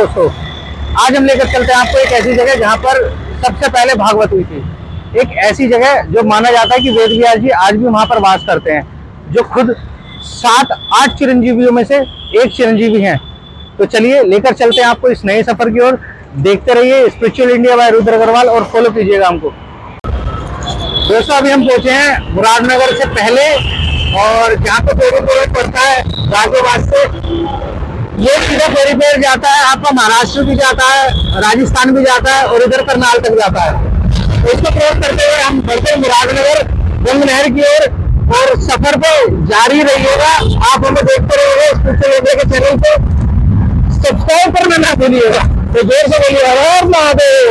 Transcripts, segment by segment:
दोस्तों, आज हम लेकर चलते हैं आपको एक ऐसी जगह जहां पर सबसे पहले भागवत हुई थी। एक ऐसी जगह जो माना जाता है कि वेद व्यास जी आज भी वहां पर वास करते हैं, जो खुद 7-8 चिरंजीवियों में से एक चिरंजीवी हैं। तो चलिए लेकर चलते हैं आपको इस नए सफर की ओर। देखते रहिए spiritual India by Rudra Agrawal और फॉलो कीजिएगा हमको। दोस्तों, अभी हम पहुंचे हैं मुरादनगर से पहले, और जहाँ पे फेरी पड़ता है गाजियाबाद से, ये सीधा फेरी पेड़ जाता है आपका महाराष्ट्र भी जाता है, राजस्थान भी जाता है और इधर करनाल तक जाता है। तो इसको क्रॉस करते हुए हम बढ़ते हैं मुरादनगर गंग नहर की ओर, और सफर पे जारी रहिएगा। आप हमें देखते रहिएगा स्पिरिचुअल इंडिया के चैनल पे, सब्सक्राइब करना ना भूलिएगा। तो जोर से बोलिए हर हर महादेव।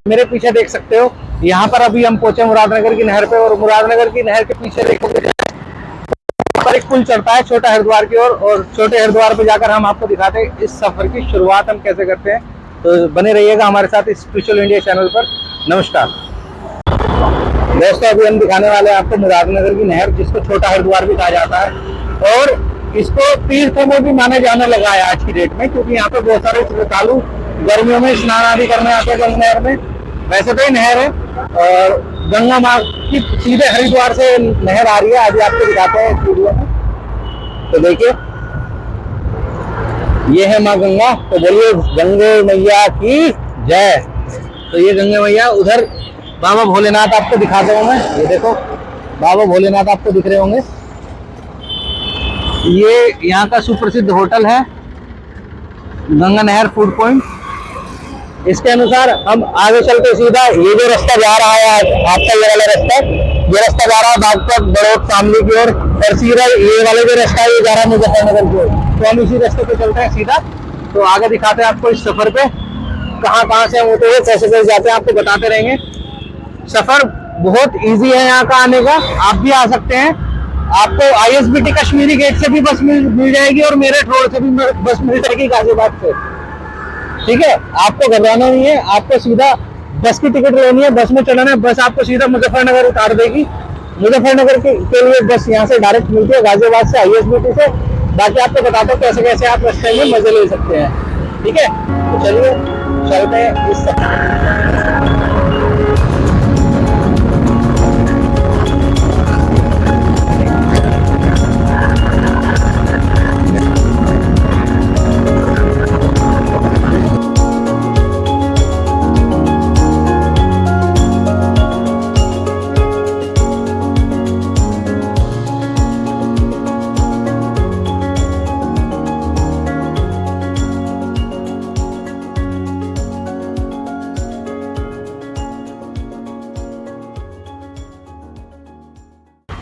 मेरे पीछे देख सकते हो, यहाँ पर अभी हम पहुंचे मुरादनगर की नहर पे, और मुरादनगर की नहर के पीछे देखोगे पर एक पुल चढ़ता है छोटा हरिद्वार की ओर, और छोटे हरिद्वार पे जाकर हम आपको दिखाते हैं इस सफर की शुरुआत हम कैसे करते हैं। तो बने रहिएगा हमारे साथ इस स्पिरिचुअल इंडिया चैनल पर। नमस्कार दोस्तों, अभी हम दिखाने वाले हैं आपको मुरादनगर की नहर, जिसको छोटा हरिद्वार भी कहा जाता है, और इसको तीर्थों में भी माना जाने लगा है आज की डेट में, क्योंकि यहाँ पे बहुत सारे श्रद्धालु गर्मियों में स्नान आदि करने आते हैं गंगा नहर में। वैसे तो ये नहर है और गंगा माँ की सीधे हरिद्वार से नहर आ रही है, आज आपको दिखाते हैं इस वीडियो में। तो देखिए, ये है माँ गंगा। तो बोलिए गंगे मैया की जय। तो ये गंगे मैया, उधर बाबा भोलेनाथ आपको दिखाता हूँ मैं। ये देखो बाबा भोलेनाथ आपको दिख रहे होंगे। ये यहाँ का सुप्रसिद्ध होटल है गंगा नहर फूड पॉइंट। इसके अनुसार हम आगे चलते सीधा, ये जो रास्ता जा रहा है आपका, ये वाला रास्ता, ये रास्ता जा रहा है बागपत बड़ौद शामली की ओर, और सीधा ये वाला जो रास्ता है ये जा रहा है मुजफ्फरनगर की ओर। तो हम इसी रास्ते पे चलते हैं सीधा। तो आगे दिखाते हैं आपको इस सफर पे कहाँ से हम होते हुए कैसे कैसे जाते हैं, आपको बताते रहेंगे। सफर बहुत ईजी है यहाँ का आने का, आप भी आ सकते हैं। आपको ISBT कश्मीरी गेट से भी बस मिल जाएगी, और मेरठ रोड से भी बस मिल जाएगी गाजियाबाद से। ठीक है, आपको घबराना नहीं है, आपको सीधा बस की टिकट लेनी है, बस में चलाना है। बस आपको सीधा मुजफ्फरनगर उतार देगी। मुजफ्फरनगर के लिए बस यहाँ से डायरेक्ट मिलती है गाजियाबाद से ISBT से। बाकी आपको बताता हूँ कैसे कैसे आप रास्ते में मजे ले सकते हैं। ठीक है, तो चलिए चलते हैं इस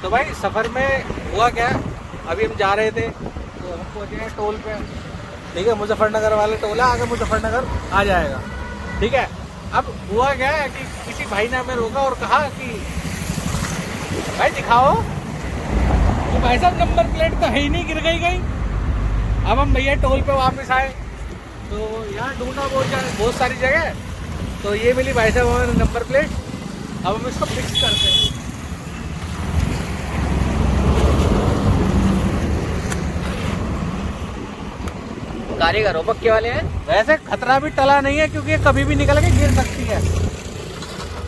तो भाई सफ़र में हुआ क्या, अभी हम जा रहे थे तो हम पहुँचे हैं टोल पे। ठीक है, मुजफ्फरनगर वाले टोल है, आगे मुजफ्फरनगर आ जाएगा। ठीक है, अब हुआ क्या है कि किसी भाई ने हमें रोका और कहा कि भाई दिखाओ। तो भाई साहब नंबर प्लेट तो है ही नहीं, गिर गई। अब हम भैया टोल पे वापस आए, तो यहाँ ढूंढा बहुत सारी जगह, तो ये मिली भाई साहब हमें नंबर प्लेट। अब हम इसको फिक्स करते हैं। कारीगर हो पक्के वाले हैं। वैसे खतरा भी टला नहीं है, क्योंकि ये कभी भी निकल के गिर सकती है,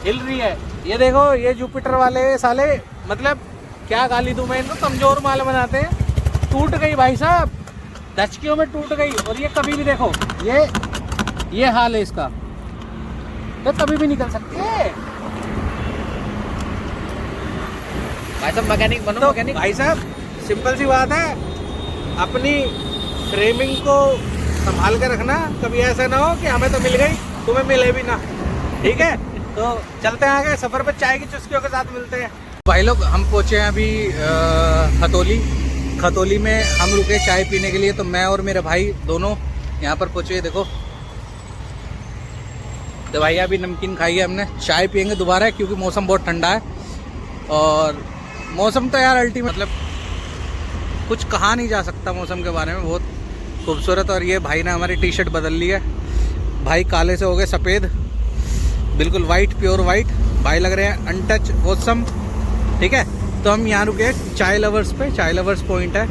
हिल रही है। ये देखो, ये जुपिटर वाले साले, मतलब क्या गाली दूं मैं इनको, कमजोर माल बनाते हैं। टूट गई भाई साहब, धचकियों में टूट गई। और ये कभी भी देखो, ये हाल है इसका, तो कभी भी निकल सकती है। भाई साहब मैकेनिक बनो, तो मैकेनिक। भाई साहब सिंपल सी बात है, अपनी फ्रेमिंग को संभाल के रखना, कभी ऐसा ना हो कि हमें तो मिल गई तुम्हें मिले भी ना। ठीक है, तो चलते हैं आगे, सफर पर चाय की चुस्कियों के साथ मिलते हैं। भाई लोग, हम पहुंचे हैं अभी खतौली में हम रुके चाय पीने के लिए। तो मैं और मेरे भाई दोनों यहाँ पर पहुंचे। देखो तो भाई अभी नमकीन खाई है हमने, चाय पियेंगे दोबारा, क्योंकि मौसम बहुत ठंडा है। और मौसम तो यार अल्टीमेट, मतलब कुछ कहा नहीं जा सकता मौसम के बारे में, बहुत खूबसूरत। और ये भाई ने हमारी टी शर्ट बदल ली है, भाई काले से हो गए सफ़ेद, बिल्कुल वाइट, प्योर वाइट भाई लग रहे हैं, अनटच ऑसम। ठीक है, तो हम यहाँ रुके चाय लवर्स पे, चाय लवर्स पॉइंट है।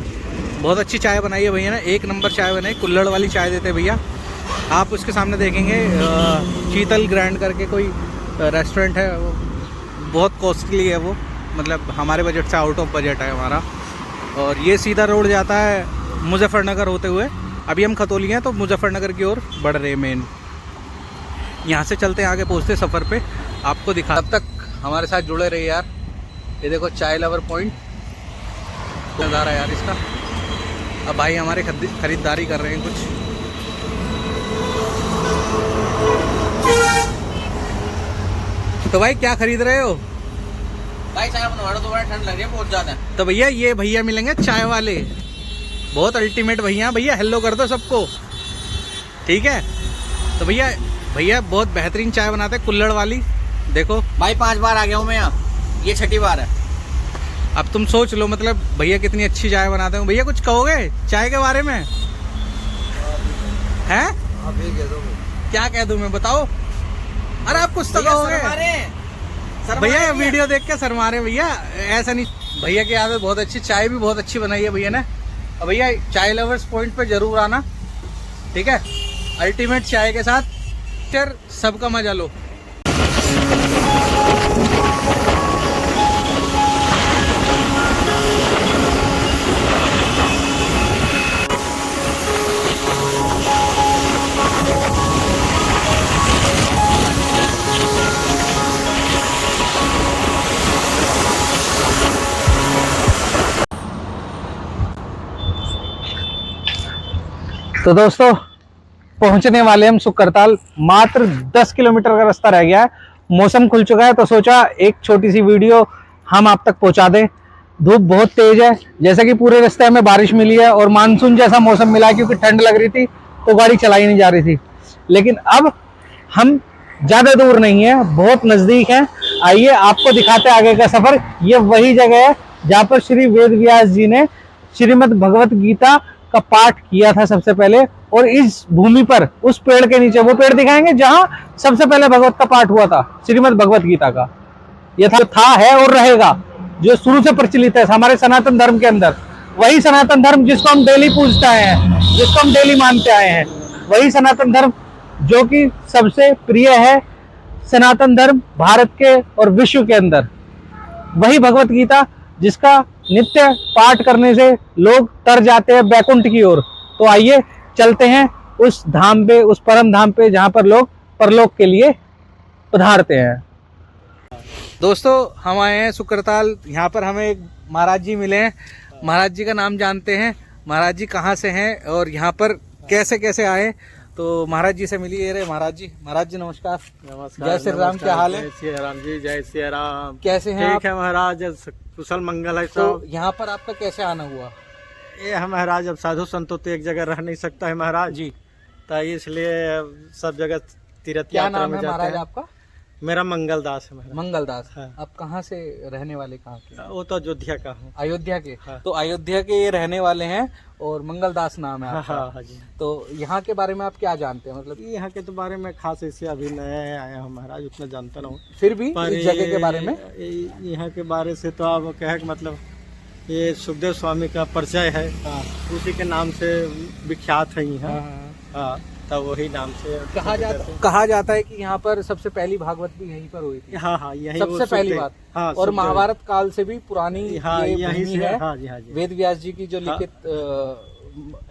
बहुत अच्छी चाय बनाई है भैया ने, एक नंबर चाय बनाई, कुल्हड़ वाली चाय देते भैया। आप उसके सामने देखेंगे शीतल ग्रैंड करके कोई रेस्टोरेंट है, वो बहुत कॉस्टली है वो, मतलब हमारे बजट से आउट ऑफ बजट है हमारा। और ये सीधा रोड जाता है मुजफ्फरनगर होते हुए। अभी हम खतौली हैं तो मुजफ्फरनगर की ओर बढ़ रहे हैं मेन। यहाँ से चलते हैं आगे, पहुँचते सफ़र पे आपको दिखा। तब तक हमारे साथ जुड़े रहिए यार। ये देखो चाय लवर पॉइंट, नज़ारा यार इसका। अब भाई हमारे खरीदारी कर रहे हैं कुछ। तो भाई क्या खरीद रहे हो? भाई चाय बनवा दो, दोबारा ठंड लग रही है बहुत ज़्यादा। तो भैया ये भैया मिलेंगे चाय वाले, बहुत अल्टीमेट भैया। भैया हेलो कर दो सबको, ठीक है? तो भैया बहुत बेहतरीन चाय बनाते हैं, कुल्हड़ वाली। देखो भाई 5 बार आ गया हूँ मैं यहाँ, ये 6ठी बार है। अब तुम सोच लो मतलब भैया कितनी अच्छी चाय बनाते हो। भैया कुछ कहोगे चाय के बारे में? हैं? क्या कह दूं मैं, बताओ। अरे आप कुछ तो कहोगे भैया। वीडियो देख के शर्मा रहे भैया, ऐसा नहीं। भैया की आदत बहुत अच्छी, चाय भी बहुत अच्छी बनाई है भैया ने। और भैया चाय लवर्स पॉइंट पे जरूर आना, ठीक है? अल्टीमेट चाय के साथ फिर सबका मजा लो। तो दोस्तों पहुंचने वाले हम सुकरताल, मात्र 10 किलोमीटर का रास्ता रह गया है। मौसम खुल चुका है तो सोचा एक छोटी सी वीडियो हम आप तक पहुंचा दें। धूप बहुत तेज है, जैसा कि पूरे रास्ते हमें बारिश मिली है और मानसून जैसा मौसम मिला है, क्योंकि ठंड लग रही थी तो गाड़ी चलाई नहीं जा रही थी। लेकिन अब हम ज़्यादा दूर नहीं है, बहुत नज़दीक है। आइए आपको दिखाते हैं आगे का सफ़र। ये वही जगह है जहाँ पर श्री वेद व्यास जी ने श्रीमद् भगवत गीता का पाठ किया था सबसे पहले। और इस भूमि पर, उस पेड़ के नीचे, वो पेड़ दिखाएंगे जहां सबसे पहले भगवत का पाठ हुआ था, श्रीमद् भगवत गीता का। यह था है और रहेगा, जो शुरू से प्रचलित है हमारे सनातन धर्म के अंदर। वही सनातन धर्म जिसको हम डेली पूजते आए हैं, जिसको हम डेली मानते आए हैं, वही सनातन धर्म जो कि सबसे प्रिय है सनातन धर्म भारत के और विश्व के अंदर। वही भगवत गीता जिसका नित्य पाठ करने से लोग तर जाते हैं बैकुंठ की ओर। तो आइए चलते हैं उस धाम पे, उस परम धाम पे जहां पर लोग परलोक के लिए पधारते हैं। दोस्तों हम आए हैं सुकरताल, यहाँ पर हमें एक महाराज जी मिले हैं। महाराज जी का नाम जानते हैं, महाराज जी कहाँ से हैं और यहाँ पर कैसे कैसे आए। तो महाराज जी से मिलिए। रहे महाराज जी। महाराज जी नमस्कार। नमस्कार। जय श्री राम, क्या हाल है? जय श्री राम जी, जय श्री राम। कैसे हैं आप? ठीक है महाराज, कुशल मंगल है। तो यहाँ पर आपका कैसे आना हुआ? ये है महाराज, अब साधु संतों तो एक जगह रह नहीं सकता है महाराज जी, तो इसलिए सब जगह तीर्थ क्या यात्रा नाम में है जाते महाराज हैं। आपका? मेरा मंगल दास है महाराज। मंगल दास। हाँ। आप कहाँ से रहने वाले, कहाँ के? वो तो अयोध्या का हूँ। अयोध्या के। हाँ। तो अयोध्या के ये रहने वाले हैं और मंगल दास नाम है हाँ आपका। हाँ जी। तो यहाँ के बारे में आप क्या जानते हैं? मतलब यहाँ के तो बारे में खास ऐसे अभी नया आया हूँ महाराज, उतना जानता ना हूँ। फिर भी पर इस जगह के बारे में यहाँ के बारे से तो आप कहे कि मतलब ये सुखदेव स्वामी का परिचय है, उसी के नाम से विख्यात है यहाँ। हाँ, तब वही नाम से कहा जाता है कि यहाँ पर सबसे पहली भागवत भी यहीं पर हुई थी। हाँ हाँ, यही सबसे पहली बात। हाँ, और महाभारत काल से भी पुरानी हाँ, ये यही भूमि से है। हाँ जी, हाँ जी। वेद व्यास जी की जो लिखित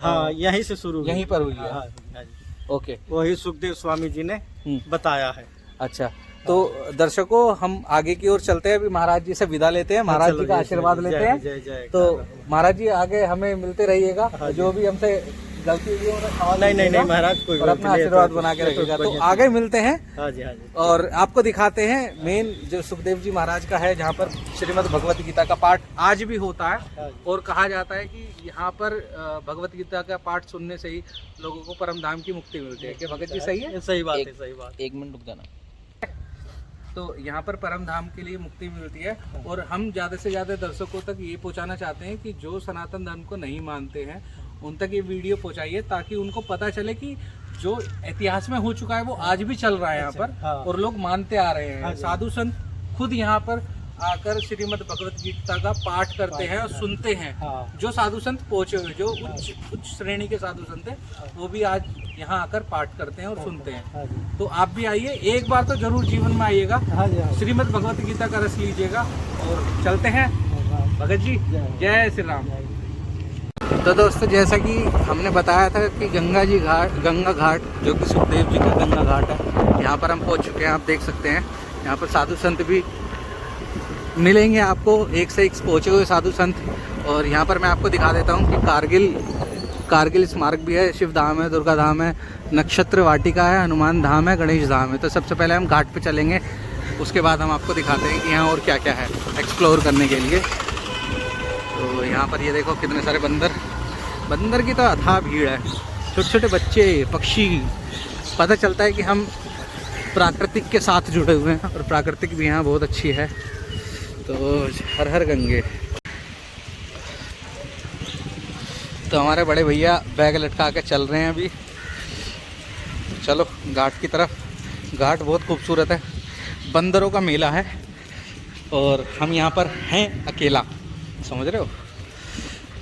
हाँ, यहीं से शुरू यहीं पर हुई है। हाँ जी। ओके, वही सुखदेव स्वामी जी ने बताया है। अच्छा। तो दर्शकों हम आगे की ओर चलते हैं, अभी महाराज जी से विदा लेते हैं, महाराज जी का आशीर्वाद लेते हैं। तो महाराज जी आगे हमें मिलते रहिएगा, जो भी हमसे गलती हुई है नहीं महाराज, कोई और अपना आशीर्वाद बना के रखिएगा। तो आगे मिलते हैं। हाँ जी, हाँ जी। और आपको दिखाते हैं मेन जो सुखदेव जी महाराज का है, जहाँ पर श्रीमद् भगवत गीता का पाठ आज भी होता है। और कहा जाता है कि यहाँ पर भगवत गीता का पाठ सुनने से ही लोगों को परम धाम की मुक्ति मिलती है। क्या भगत जी सही है? सही बात है, सही बात। 1 मिनट रुक जाना। तो यहाँ पर परम धाम के लिए मुक्ति मिलती है। और हम ज़्यादा से ज़्यादा दर्शकों तक ये पहुँचाना चाहते हैं कि जो सनातन धर्म को नहीं मानते हैं उन तक ये वीडियो पहुँचाइए, ताकि उनको पता चले कि जो इतिहास में हो चुका है वो आज भी चल रहा है यहाँ पर। और लोग मानते आ रहे हैं। साधु संत खुद यहाँ पर आकर श्रीमद् भगवत गीता का पाठ करते हैं और सुनते हैं। जो साधु संत पहुँचे हुए, जो उच्च श्रेणी के साधु संत हैं, वो भी आज यहाँ आकर पाठ करते हैं और सुनते हैं। हाँ जी, तो आप भी आइए, एक बार तो जरूर जीवन में आइएगा, हाँ जी, हाँ जी। श्रीमद् भगवत गीता का रस लीजिएगा। और चलते हैं भगत जी, जय श्री राम। तो दोस्तों, जैसा कि हमने बताया था कि गंगा घाट जो कि सुखदेव जी का गंगा घाट है, यहाँ पर हम पहुँच चुके हैं। आप देख सकते हैं यहाँ पर साधु संत भी मिलेंगे आपको, एक से एक पहुँचे हुए साधु संत। और यहाँ पर मैं आपको दिखा देता हूँ कि कारगिल स्मारक भी है, शिव धाम है, दुर्गा धाम है, नक्षत्र वाटिका है, हनुमान धाम है, गणेश धाम है। तो सबसे पहले हम घाट पे चलेंगे, उसके बाद हम आपको दिखाते हैं कि यहाँ और क्या क्या है एक्सप्लोर करने के लिए। तो यहाँ पर ये देखो कितने सारे बंदर की तो अथाह भीड़ है, छोटे छोटे बच्चे, पक्षी। पता चलता है कि हम प्राकृतिक के साथ जुड़े हुए हैं, और प्राकृतिक भी यहाँ बहुत अच्छी है। तो हर हर गंगे। तो हमारे बड़े भैया बैग लटका के चल रहे हैं अभी। चलो घाट की तरफ। घाट बहुत खूबसूरत है, बंदरों का मेला है, और हम यहाँ पर हैं अकेला, समझ रहे हो।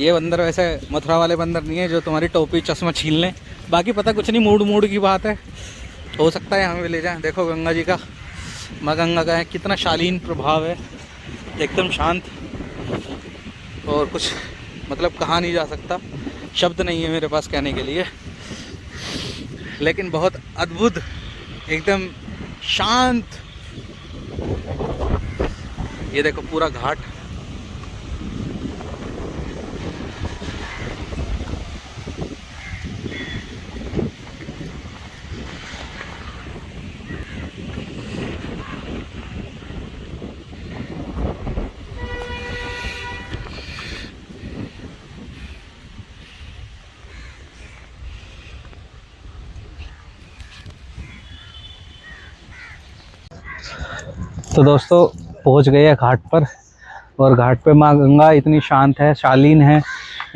ये बंदर वैसे मथुरा वाले बंदर नहीं है जो तुम्हारी टोपी चश्मा छीन लें, बाकी पता कुछ नहीं, मूड की बात है। हो सकता है हमें ले जाएं। देखो गंगा जी का, माँ गंगा का है कितना शालीन प्रभाव है, एकदम शांत, और कुछ मतलब कहा नहीं जा सकता, शब्द नहीं है मेरे पास कहने के लिए, लेकिन बहुत अद्भुत, एकदम शांत। ये देखो पूरा घाट। तो दोस्तों पहुंच गए हैं घाट पर, और घाट पे माँ गंगा इतनी शांत है, शालीन है।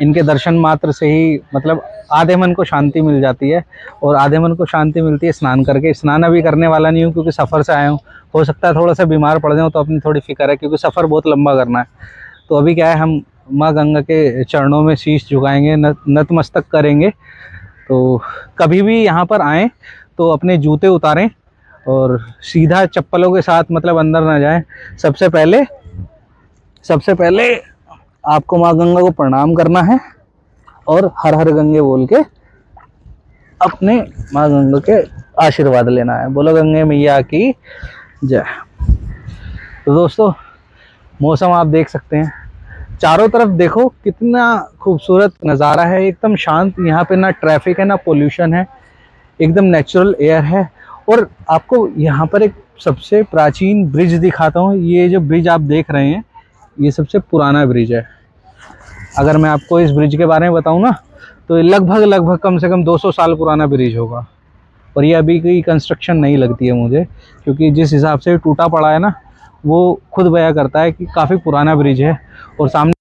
इनके दर्शन मात्र से ही मतलब आधे मन को शांति मिल जाती है, और आधे मन को शांति मिलती है स्नान करके। स्नान अभी करने वाला नहीं हूँ क्योंकि सफ़र से आया हूँ, हो सकता है थोड़ा सा बीमार पड़ जाऊँ, तो अपनी थोड़ी फिक्र है क्योंकि सफ़र बहुत लंबा करना है। तो अभी क्या है, हम माँ गंगा के चरणों में शीश झुकाएँगे, नतमस्तक करेंगे। तो कभी भी यहाँ पर आएँ तो अपने जूते उतारें और सीधा चप्पलों के साथ मतलब अंदर ना जाएं। सबसे पहले आपको माँ गंगा को प्रणाम करना है, और हर हर गंगे बोल के अपने माँ गंगा के आशीर्वाद लेना है। बोलो गंगे मैया की जय। तो दोस्तों मौसम आप देख सकते हैं, चारों तरफ देखो कितना खूबसूरत नज़ारा है, एकदम शांत। यहाँ पे ना ट्रैफिक है ना पोल्यूशन है, एकदम नेचुरल एयर है। और आपको यहाँ पर एक सबसे प्राचीन ब्रिज दिखाता हूँ। ये जो ब्रिज आप देख रहे हैं, ये सबसे पुराना ब्रिज है। अगर मैं आपको इस ब्रिज के बारे में बताऊँ ना, तो ये लगभग कम से कम 200 साल पुराना ब्रिज होगा। और ये अभी कोई कंस्ट्रक्शन नहीं लगती है मुझे, क्योंकि जिस हिसाब से टूटा पड़ा है ना, वो खुद बयां करता है कि काफ़ी पुराना ब्रिज है। और सामने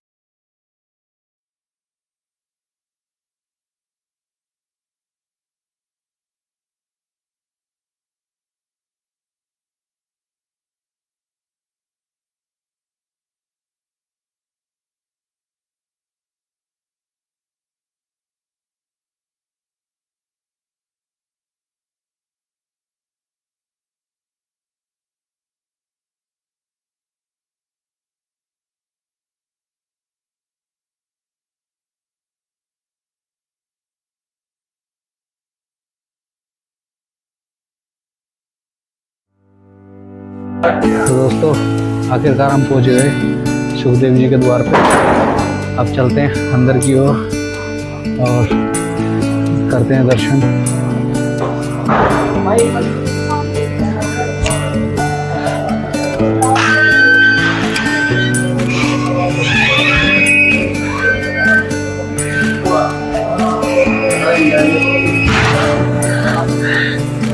तो दोस्तों आखिरकार हम पहुंच गए सुखदेव जी के द्वार पे। अब चलते हैं अंदर की ओर और करते हैं दर्शन।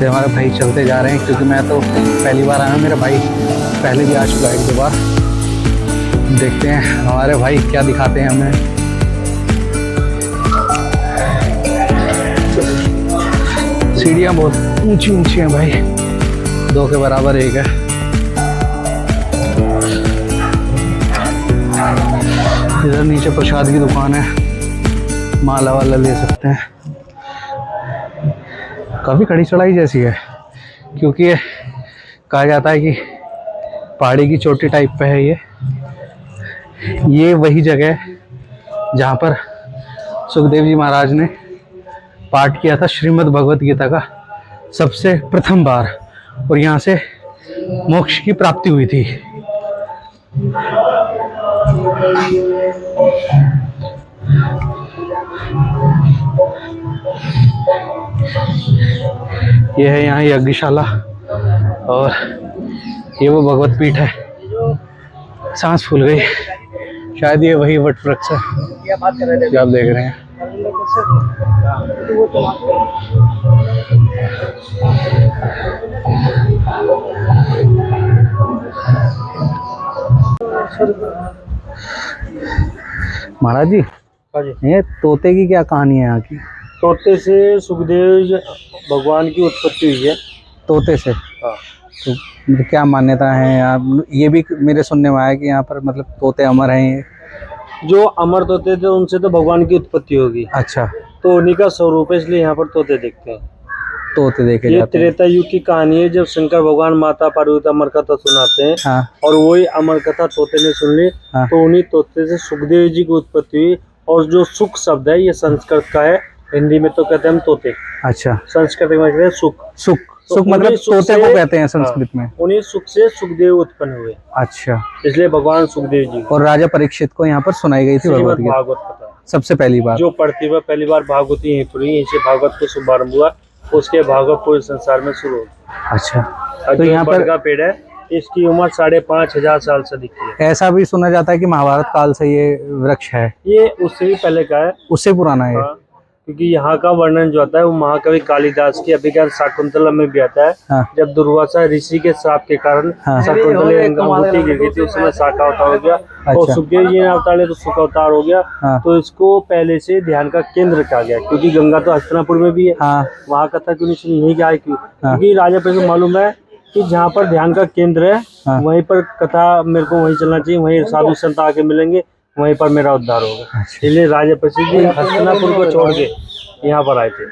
हमारे भाई चलते जा रहे हैं, क्योंकि मैं तो पहली बार आया हूँ, मेरा भाई पहले भी आ चुका है एक दो बार। देखते हैं हमारे भाई क्या दिखाते हैं हमें। सीढ़ियाँ बहुत ऊंची ऊंची हैं भाई, 2 के बराबर एक है। इधर नीचे प्रसाद की दुकान है, माला वाला ले सकते हैं। काफ़ी कड़ी चढ़ाई जैसी है, क्योंकि ये कहा जाता है कि पहाड़ी की चोटी टाइप पे है ये वही जगह है जहाँ पर सुखदेव जी महाराज ने पाठ किया था श्रीमद् भगवत गीता का सबसे प्रथम बार, और यहाँ से मोक्ष की प्राप्ति हुई थी। ये है यहाँ यज्ञशाला, और ये वो भगवत पीठ है। सांस फूल गई, शायद ये वही वट वृक्ष है जो आप देख रहे हैं। महाराज जी, ये तोते की क्या कहानी है यहाँ की? तोते से सुखदेव भगवान की उत्पत्ति हुई है। तोते से? हाँ। तो मतलब क्या मान्यता है यहाँ? ये भी मेरे सुनने में आया कि यहाँ पर मतलब तोते अमर हैं। ये जो अमर तोते थे उनसे तो भगवान की उत्पत्ति होगी। अच्छा, तो उन्हीं का स्वरूप है, इसलिए यहाँ पर तोते देखते हैं। तोते देखे ये जाते हैं। त्रेता युग की कहानी है, जब शंकर भगवान माता पार्वती अमर कथा सुनाते हैं। हाँ। और वही अमर कथा तोते ने सुन ली। हाँ। तो उन्हीं तोते से सुखदेव जी की उत्पत्ति हुई। और जो सुख शब्द है ये संस्कृत का है, हिंदी में तो कहते हैं हम तोते, अच्छा, संस्कृत में कहते हैं सुख। सुख तो सुख मतलब उन्हीं सुख तोते से- को कहते हैं संस्कृत में। उन्हीं सुख से सुखदेव उत्पन्न हुए, अच्छा, इसलिए भगवान सुखदेव जी और राजा परीक्षित को यहाँ पर सुनाई गई थी भगवत श्रीमद् गीता भागवत कथा सबसे पहली बार। जो पढ़ती हुआ पहली बार भागवत यहीं पर हुई, यहीं से भागवत को शुभारंभ हुआ। उसके भागवत पूरे संसार में शुरू हो। अच्छा, और तो जो यहाँ बड़ पर का पेड़ है, इसकी उम्र 5,500 साल से अधिक की है। ऐसा भी सुना जाता है कि महाभारत काल से ये वृक्ष है। ये उससे भी पहले का है। उससे पुराना है ये। हाँ, क्योंकि यहाँ का वर्णन जो आता है वो महाकवि कालिदास की अभिज्ञान शाकुंतला में भी आता है। हाँ। जब दुर्वासा ऋषि के श्राप के कारण हाँ। शाकुंतला अंगूठी गिर गई थी, उस समय शाखा अवतार हो गया। और अच्छा। सुखदेव जी ने अवतार लिया तो सुख अवतार हो गया। हाँ। तो इसको पहले से ध्यान का केंद्र कहा गया, क्योंकि गंगा तो हस्तिनापुर में भी है। हाँ। वहाँ कथा क्यों नहीं क्या है, क्योंकि राजा पे मालूम है कि जहाँ पर ध्यान का केंद्र है हाँ। वहीं पर कथा मेरे को वहीं चलना चाहिए, वहीं साधु संत आके मिलेंगे, वहीं पर मेरा उद्धार होगा। अच्छा। इसलिए राजा प्रसिद्ध हस्तिनापुर को छोड़ के यहाँ पर आए थे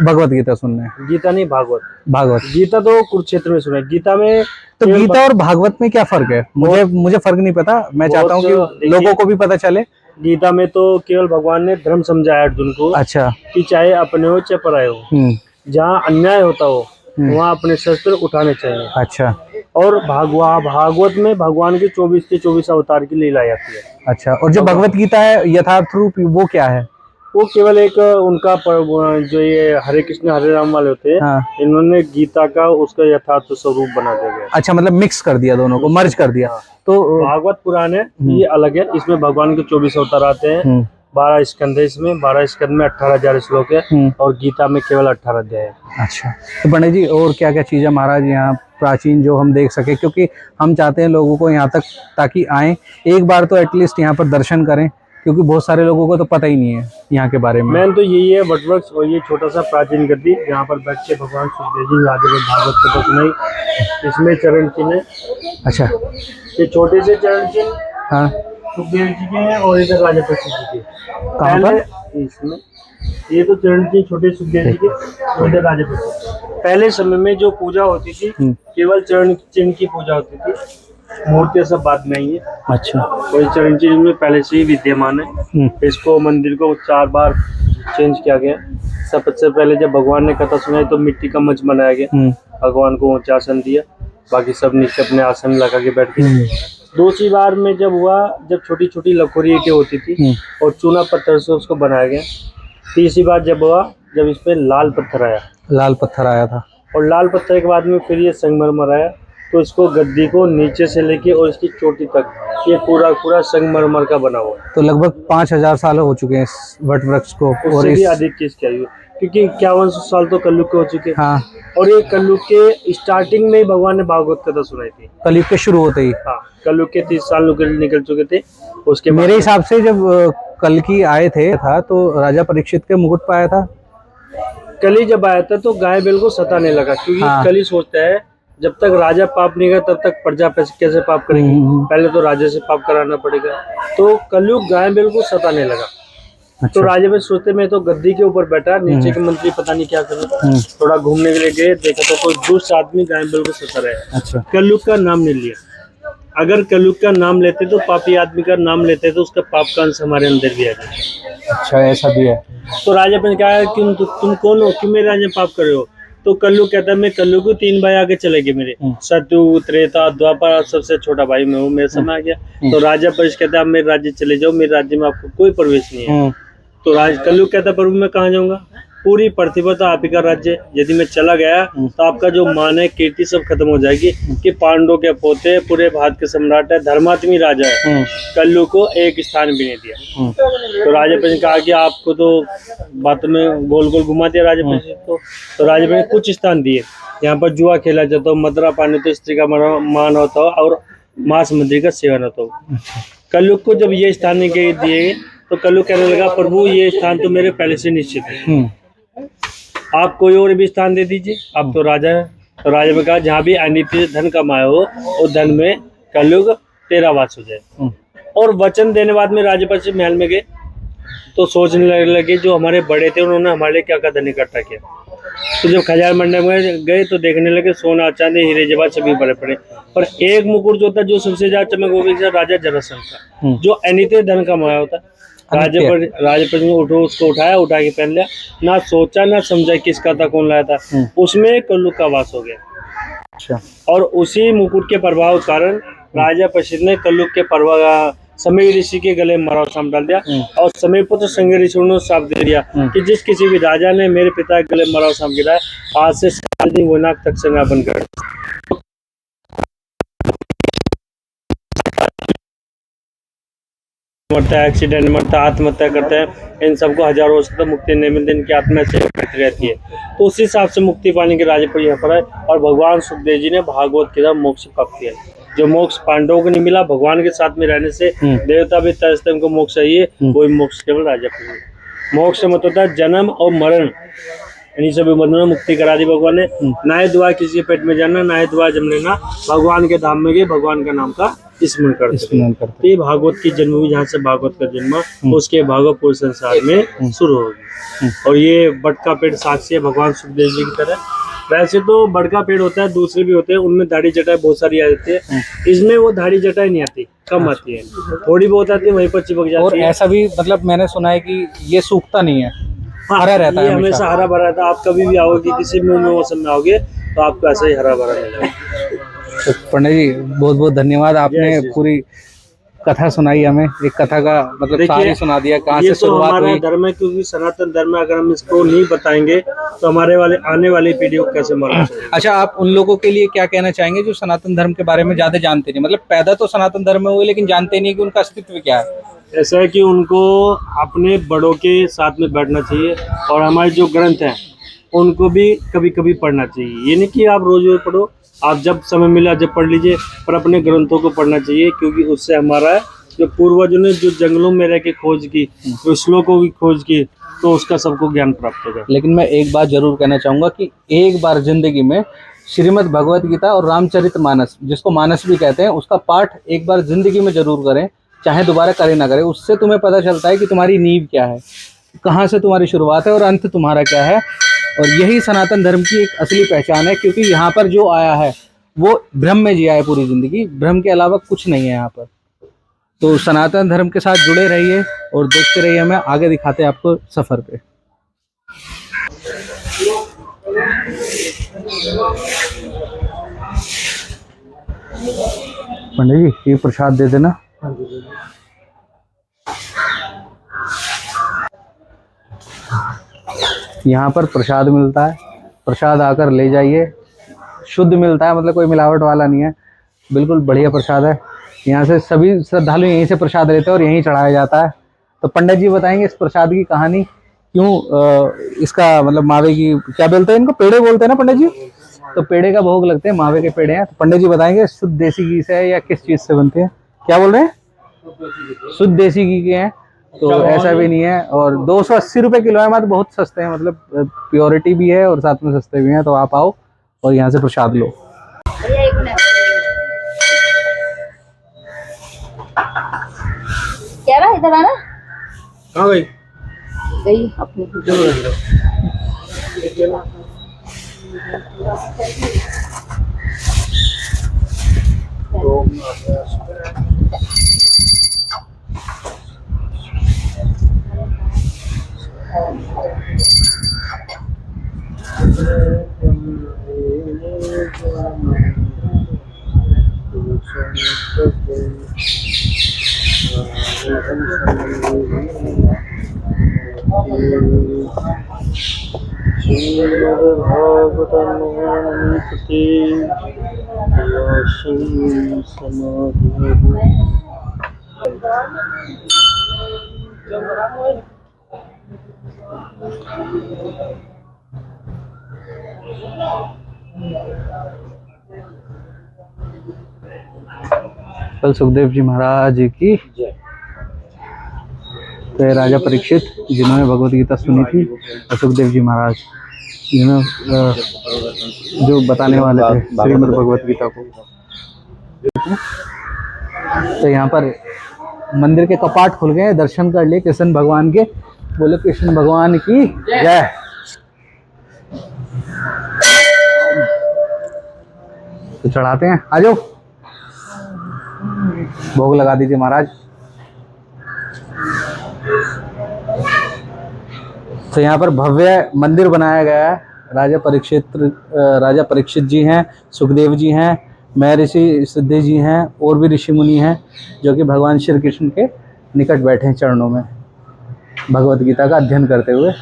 भगवत गीता सुनने। गीता नहीं, भागवत। भागवत गीता तो कुरुक्षेत्र में सुना है। गीता में तो गीता और भागवत में क्या फर्क है? मुझे फर्क नहीं पता। मैं चाहता हूँ कि देखिए- लोगों को भी पता चले। गीता में तो केवल भगवान ने धर्म समझाया अर्जुन को, अच्छा। कि चाहे अपने हो चाहे पराये हो, जहाँ अन्याय होता हो वहाँ अपने शस्त्र उठाने चाहिए। अच्छा। और भागवत में भगवान के 24 के 24 अवतार की लीला आती है। अच्छा, और जो भगवत गीता है यथार्थ रूप वो क्या है? वो केवल एक उनका जो ये हरे कृष्ण हरे राम वाले होते हैं, हाँ। इन्होंने गीता का उसका यथार्थ स्वरूप बना दिया गया। अच्छा, मतलब मिक्स कर दिया, दोनों को मर्ज कर दिया। तो भागवत पुराण है, ये अलग है। इसमें भगवान के 24 अवतार आते हैं। 12 स्कंद है इसमें। 12 स्कंद में 18,000 श्लोक है। और गीता में केवल 18 अध्याय है। अच्छा, तो पंडित जी और क्या क्या चीज़ें महाराज यहाँ प्राचीन जो हम देख सके, क्योंकि हम चाहते हैं लोगों को यहाँ तक ताकि आएँ एक बार तो एटलीस्ट यहाँ पर दर्शन करें, क्योंकि बहुत सारे लोगों को तो पता ही नहीं है यहाँ के बारे में। मेन तो यही है वटवृक्ष और ये छोटा सा प्राचीन गद्दी, जहाँ पर बैठ के भगवान सुखदेव जी राजा भागवत कथा सुनाई। इसमें चरण चिन्ह है। अच्छा। ये छोटे से चरण चिन्ह हाँ। सुखदेव जी के हैं और इधर राजा प्रसिद्ध जी के। कहाँ पर? इसमें ये तो चरण चिन्ह छोटे सुखदेव जी के, इधर राजा प्रसिद्ध। पहले समय में जो पूजा होती थी केवल चरण चिन्ह की पूजा होती थी, मूर्तियाँ सब बाद में आई है। अच्छा। और चरण चिन्ह में पहले से ही विद्यमान है। इसको मंदिर को 4 बार चेंज किया गया। सबसे पहले जब भगवान ने कथा सुनाई तो मिट्टी का मंच बनाया गया, भगवान को ऊंचा आसन दिया, बाकी सब नीचे अपने आसन लगा के बैठ गए। दूसरी बार में जब हुआ, जब छोटी छोटी लखोरी ईंटें होती थी और चूना पत्थर से उसको बनाया गया। तीसरी बार जब हुआ, जब इस पे लाल पत्थर आया। लाल पत्थर आया था। और लाल पत्थर के बाद में फिर ये संगमरमर आया। तो इसको गद्दी को नीचे से लेके और इसकी चोटी तक ये पूरा संगमरमर का बना हुआ। तो लगभग 5,000 साल हो चुके हैं इस वट वृक्ष को। और उससे भी अधिक चीज क्या हुई, क्योंकि 5100 साल तो कलयुग के हो चुके। हाँ। और ये कलयुग के स्टार्टिंग में ही भगवान ने भागवत कथा सुनाई थी। कलयुग के शुरू होते ही। हाँ, कलयुग के 30 साल निकल चुके थे। उसके बाद मेरे हिसाब से जब कल्कि आए थे तो राजा परीक्षित के मुकुट पे आया था। कली जब आया था तो गाय बैल को सताने लगा, क्योंकि हाँ। कली सोचता है जब तक राजा पाप नहीं करेगा तब तक प्रजा कैसे पाप करेगी, पहले तो राजा से पाप कराना पड़ेगा। तो कलयुग गाय बैल को सताने लगा। तो राजा भाई सोचते मैं तो गद्दी के ऊपर बैठा, नीचे के मंत्री पता नहीं क्या कर रहे, थोड़ा घूमने के लिए गए, देखा तो कोई दुष्ट आदमी गाय बैल को सता है। अच्छा। कलयुग का नाम नहीं लिया। अगर कलयुग का नाम लेते तो पापी आदमी का नाम लेते तो उसका पाप का अंश हमारे अंदर भी आ जाए। अच्छा, ऐसा भी है। तो राजा ने कहा कि तुम कौन हो, क्यों मेरे राजा पाप कर रहे हो? तो कलयुग कहता है मैं कलयुग को 3 भाई आगे चले गए मेरे, सत्यु त्रेता द्वापर, सबसे छोटा भाई मैं हूँ, मेरे समय आ गया। तो राजा परिष कहता है मेरे राज्य चले जाओ, मेरे राज्य में आपको कोई प्रवेश नहीं है। तो कलयुग कहता है प्रभु मैं कहाँ जाऊंगा, पूरी पृथ्वी तो आप ही का राज्य, यदि मैं चला गया तो आपका जो मान है कीर्ति सब खत्म हो जाएगी कि पांडवों के पोते पूरे भारत के सम्राट है, धर्मात्मी राजा है, कलयुग को एक स्थान भी नहीं दिया। तो राजा ने कहा कि आपको तो बात में गोल गोल घुमा दिया राजा ने। तो राजा ने कुछ स्थान दिए, यहाँ पर जुआ खेला जाता हो, मदरा पानी तो स्त्री का मान होता हो और मांस मंदिर का सेवन होता हो। कलयुग को जब ये स्थान दिए तो कलयुग कहने लगा प्रभु ये स्थान तो मेरे पहले से निश्चित है, आप कोई और भी स्थान दे दीजिए, आप तो राजा है। तो राजा ने कहा जहाँ भी अनित्य धन कमाए हो उस धन में कलयुग तेरा वास हो जाए। और वचन देने बाद में राजा पर महल में गए तो सोचने लगे जो हमारे बड़े थे उन्होंने हमारे लिए क्या क्या धन इकट्ठा किया। तो जब खजान मंडप में गए तो देखने लगे सोना चांदी हीरे जवाहर सभी भरे पड़े, पर एक मुकुट जो था जो सबसे ज्यादा चमक वो भी राजा जरासंध का, जो अनित्य धन कमाया होता। राजा पर उठो उसको उठाया, उठा के पहन लिया, ना सोचा ना समझा किसका था कौन लाया था, उसमें कलयुग का वास हो गया। अच्छा। और उसी मुकुट के प्रभाव के कारण राजा परीक्षित ने कलयुग के प्रभाव समय ऋषि के गले में मराव सांप डाल दिया और समय पुत्र संग ऋषि ने साफ दे दिया कि जिस किसी भी राजा ने मेरे पिता के गले में मराव सांप गिराया आज से 7 दिन वो नाक तक संज्ञापन कर। मरता है, एक्सीडेंट मरता है, आत्महत्या करते हैं, इन सबको हजारों वर्ष तक मुक्ति नहीं मिलती, इनकी आत्मा से करती रहती है। तो उसी हिसाब से मुक्ति पाने के राजा पर यहाँ पर है। और भगवान सुखदेव जी ने भागवत के द्वारा मोक्ष प्राप्त किया, जो मोक्ष पांडवों को नहीं मिला, भगवान के साथ में रहने से देवता भी तरसते उनको मोक्ष चाहिए, वही मोक्ष केवल राजा को। मोक्ष मतलब होता है जन्म और मरण, इन्हीं सभी बंधनों मुक्ति करा दी भगवान ने। ना ही दुआ किसी के पेट में जाना, ना ही दुआ जम लेना, भगवान के धाम में गए भगवान का नाम का स्मरण करते। ये भागवत की जन्मभूमि जहाँ से भागवत का जन्म उसके भागवत पूरे संसार में शुरू होगी। और ये बट का पेड़ साक्षी है भगवान सुखदेव जी की तरह। वैसे तो बड़ का पेड़ होता है, दूसरे भी होते हैं, उनमें दाढ़ी जटाएं बहुत सारी आ जाती है, इसमें वो दाढ़ी जटाएं नहीं आती, कम आती है, थोड़ी बहुत आती है, वहीं पर चिपक जाती है। और ऐसा भी मतलब मैंने सुना है कि ये सूखता नहीं है, हरा रहता है, हमेशा हरा भरा रहता है। आप कभी भी आओगे किसी भी मौसम में आओगे तो आपको ऐसा ही हरा भरा मिलेगा। तो पंडित जी बहुत बहुत धन्यवाद, आपने पूरी कथा सुनाई हमें, एक कथा का मतलब सारी सुना दिया, कहाँ से शुरुआत हुई। धर्म है, क्योंकि सनातन धर्म है, अगर हम इसको नहीं बताएंगे तो हमारे आने वाली पीढ़ियों को कैसे मालूम चलेगा। अच्छा, आप उन लोगों के लिए क्या कहना चाहेंगे जो सनातन धर्म के बारे में ज्यादा जानते नहीं, मतलब पैदा तो सनातन धर्म में हुए लेकिन जानते नहीं कि उनका अस्तित्व क्या है? ऐसा है कि उनको अपने बड़ों के साथ में बैठना चाहिए और हमारे जो ग्रंथ हैं उनको भी कभी कभी पढ़ना चाहिए। ये नहीं कि आप रोज रोज पढ़ो, आप जब समय मिला जब पढ़ लीजिए, पर अपने ग्रंथों को पढ़ना चाहिए, क्योंकि उससे हमारा जो पूर्वजों ने जो जंगलों में रह के खोज की, जो श्लोकों की खोज की, तो उसका सबको ज्ञान प्राप्त होगा। लेकिन मैं एक बात जरूर कहना चाहूंगा कि एक बार जिंदगी में श्रीमद् भगवत गीता और रामचरितमानस, जिसको मानस भी कहते हैं, उसका पाठ एक बार जिंदगी में जरूर करें, चाहे दोबारा करें ना करें। उससे तुम्हें पता चलता है कि तुम्हारी नींव क्या है, कहाँ से तुम्हारी शुरुआत है और अंत तुम्हारा क्या है। और यही सनातन धर्म की एक असली पहचान है, क्योंकि यहाँ पर जो आया है वो भ्रम में जिया है पूरी जिंदगी, भ्रम के अलावा कुछ नहीं है यहाँ पर। तो सनातन धर्म के साथ जुड़े रहिए और देखते रहिए, हमें आगे दिखाते हैं आपको सफर पे। पंडित जी ये प्रसाद दे देना। यहाँ पर प्रसाद मिलता है, प्रसाद आकर ले जाइए, शुद्ध मिलता है, मतलब कोई मिलावट वाला नहीं है, बिल्कुल बढ़िया प्रसाद है। यहाँ से सभी श्रद्धालु यहीं से प्रसाद लेते हैं और यहीं चढ़ाया जाता है। तो पंडित जी बताएंगे इस प्रसाद की कहानी, क्यों इसका मतलब मावे की क्या बोलते हैं, इनको पेड़े बोलते हैं ना पंडित जी, तो पेड़े का भोग लगते हैं, मावे के पेड़े हैं। तो पंडित जी बताएंगे शुद्ध देसी घी से है या किस चीज से बनते हैं? क्या बोल रहे हैं? शुद्ध देसी घी के हैं, तो ऐसा भी नहीं है। और 280 रुपये किलो है, मतलब बहुत सस्ते हैं, मतलब प्योरिटी भी है और साथ में सस्ते भी हैं। तो आप आओ और यहाँ से प्रसाद लो। क्या रहा इधर आना? हाँ भाई गई अपनी कल सुखदेव जी महाराज की। तो ये राजा परीक्षित जिन्होंने भगवत गीता सुनी थी, और सुखदेव जी महाराज जिन्होंने जो बताने वाले थे श्रीमद् भगवत गीता को। तो यहाँ पर मंदिर के कपाट खुल गए, दर्शन कर लिए कृष्ण भगवान के। बोले कृष्ण भगवान की जय। तो चढ़ाते हैं, आ जाओ, भोग लगा दीजिए महाराज। तो यहाँ पर भव्य मंदिर बनाया गया है। राजा परीक्षित जी हैं, सुखदेव जी हैं, महर्षि सिद्धि जी हैं, और भी ऋषि मुनि हैं जो कि भगवान श्री कृष्ण के निकट बैठे हैं चरणों में भगवत गीता का अध्ययन करते हुए।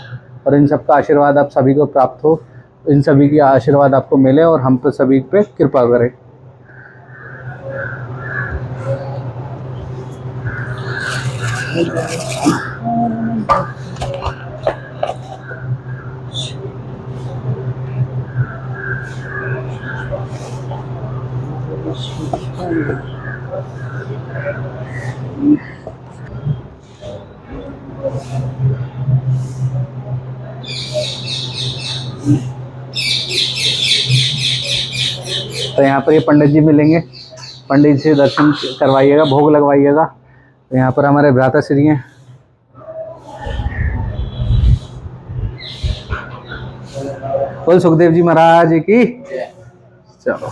और इन सबका आशीर्वाद आप सभी को प्राप्त हो, इन सभी की आशीर्वाद आपको मिले और हम पे सभी पे कृपा करे। तो यहाँ पर ये पंडित जी मिलेंगे, पंडित जी से दर्शन करवाइएगा, भोग लगवाइएगा। तो यहाँ पर हमारे भ्राता श्री हैं। बोल सुखदेव जी महाराज की। चलो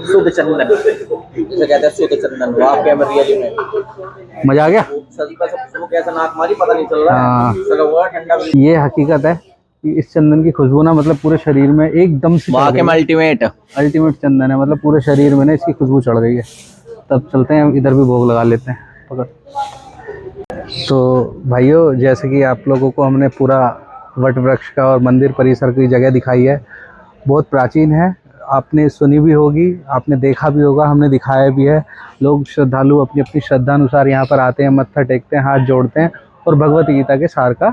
शुद्ध चंदन इसे कहते हैं, शुद्ध चंदन। वो आप क्या रियली में मजा आ गया। वो कैसा नाक मारी पता नहीं चल रहा हाँ। है, चलो वो ठंडा। ये हकीकत है कि इस चंदन की खुशबू ना मतलब पूरे शरीर में एकदम से चढ़ गई है। अल्टीमेट चंदन है, मतलब पूरे शरीर में ना इसकी खुशबू चढ़ गई है। तब चलते हैं, इधर भी भोग लगा लेते हैं। पकड़। तो भाइयों, जैसे कि आप लोगों को हमने पूरा वट वृक्ष का और मंदिर परिसर की जगह दिखाई है, बहुत प्राचीन है। आपने सुनी भी होगी, आपने देखा भी होगा, हमने दिखाया भी है। लोग श्रद्धालु अपनी अपनी श्रद्धा अनुसार यहाँ पर आते हैं, मत्था टेकते हैं, हाथ जोड़ते हैं और भगवत गीता के सार का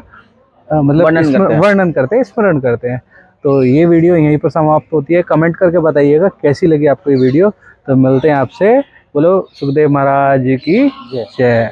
मतलब वर्णन करते हैं, स्मरण करते हैं। तो ये वीडियो यहीं पर समाप्त होती है। कमेंट करके बताइएगा कैसी लगी आपको ये वीडियो। तो मिलते हैं आपसे। बोलो सुखदेव महाराज की जय।